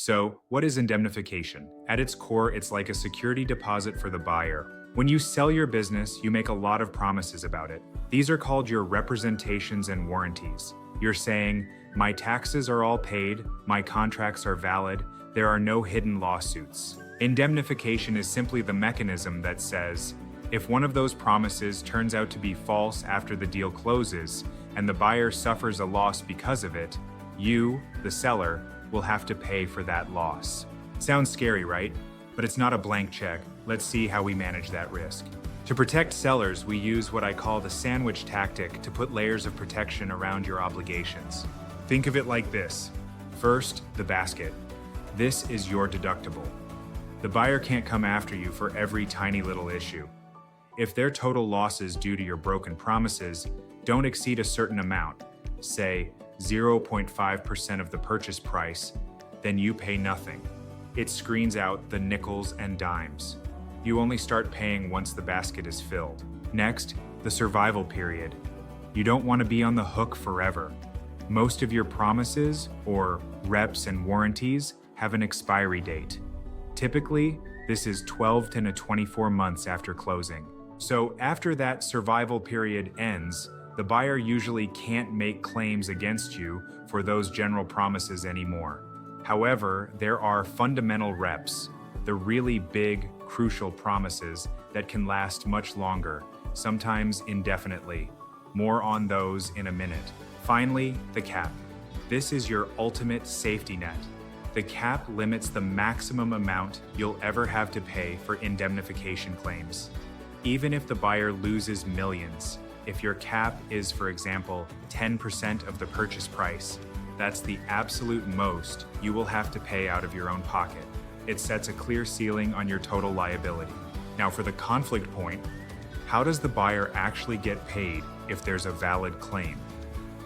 So, what is indemnification? At its core, it's like a security deposit for the buyer. When you sell your business, you make a lot of promises about it. These are called your representations and warranties. You're saying, my taxes are all paid, my contracts are valid, there are no hidden lawsuits. Indemnification is simply the mechanism that says, if one of those promises turns out to be false after the deal closes, and the buyer suffers a loss because of it, you, the seller, will have to pay for that loss. Sounds scary, right? But it's not a blank check. Let's see how we manage that risk. To protect sellers, we use what I call the sandwich tactic to put layers of protection around your obligations. Think of it like this. First, the basket. This is your deductible. The buyer can't come after you for every tiny little issue. If their total losses due to your broken promises don't exceed a certain amount, say 0.5% of the purchase price, then you pay nothing. It screens out the nickels and dimes. You only start paying once the basket is filled. Next, the survival period. You don't want to be on the hook forever. Most of your promises, or reps and warranties, have an expiry date. Typically, this is 12 to 24 months after closing. So after that survival period ends, the buyer usually can't make claims against you for those general promises anymore. However, there are fundamental reps, the really big, crucial promises that can last much longer, sometimes indefinitely. More on those in a minute. Finally, the cap. This is your ultimate safety net. The cap limits the maximum amount you'll ever have to pay for indemnification claims. Even if the buyer loses millions, if your cap is, for example, 10% of the purchase price, that's the absolute most you will have to pay out of your own pocket. It sets a clear ceiling on your total liability. Now for the conflict point, how does the buyer actually get paid if there's a valid claim?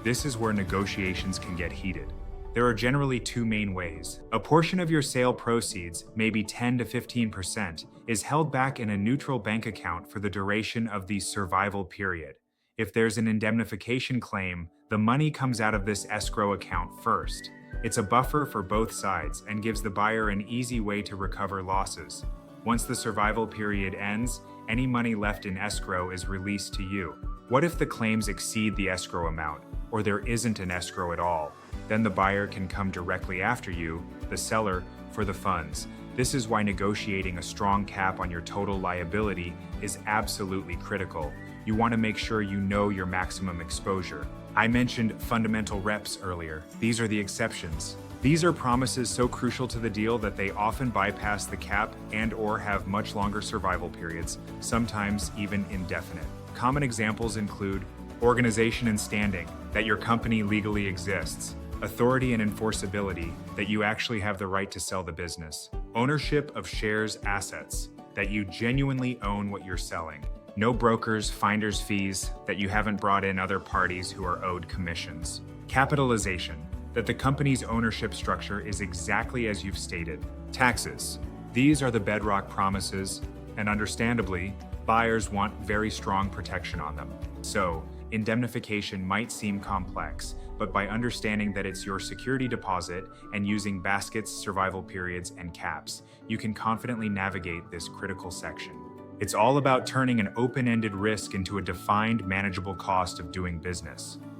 This is where negotiations can get heated. There are generally two main ways. A portion of your sale proceeds, maybe 10 to 15%, is held back in a neutral bank account for the duration of the survival period. If there's an indemnification claim, the money comes out of this escrow account first. It's a buffer for both sides and gives the buyer an easy way to recover losses. Once the survival period ends, any money left in escrow is released to you. What if the claims exceed the escrow amount, or there isn't an escrow at all? Then the buyer can come directly after you, the seller, for the funds. This is why negotiating a strong cap on your total liability is absolutely critical. You want to make sure you know your maximum exposure. I mentioned fundamental reps earlier. These are the exceptions. These are promises so crucial to the deal that they often bypass the cap and/or have much longer survival periods, sometimes even indefinite. Common examples include organization and standing, that your company legally exists; authority and enforceability, that you actually have the right to sell the business; ownership of shares assets, that you genuinely own what you're selling; no brokers, finder's fees, that you haven't brought in other parties who are owed commissions; capitalization, that the company's ownership structure is exactly as you've stated; taxes. These are the bedrock promises, and understandably, buyers want very strong protection on them. So, indemnification might seem complex, but by understanding that it's your security deposit and using baskets, survival periods, and caps, you can confidently navigate this critical section. It's all about turning an open-ended risk into a defined, manageable cost of doing business.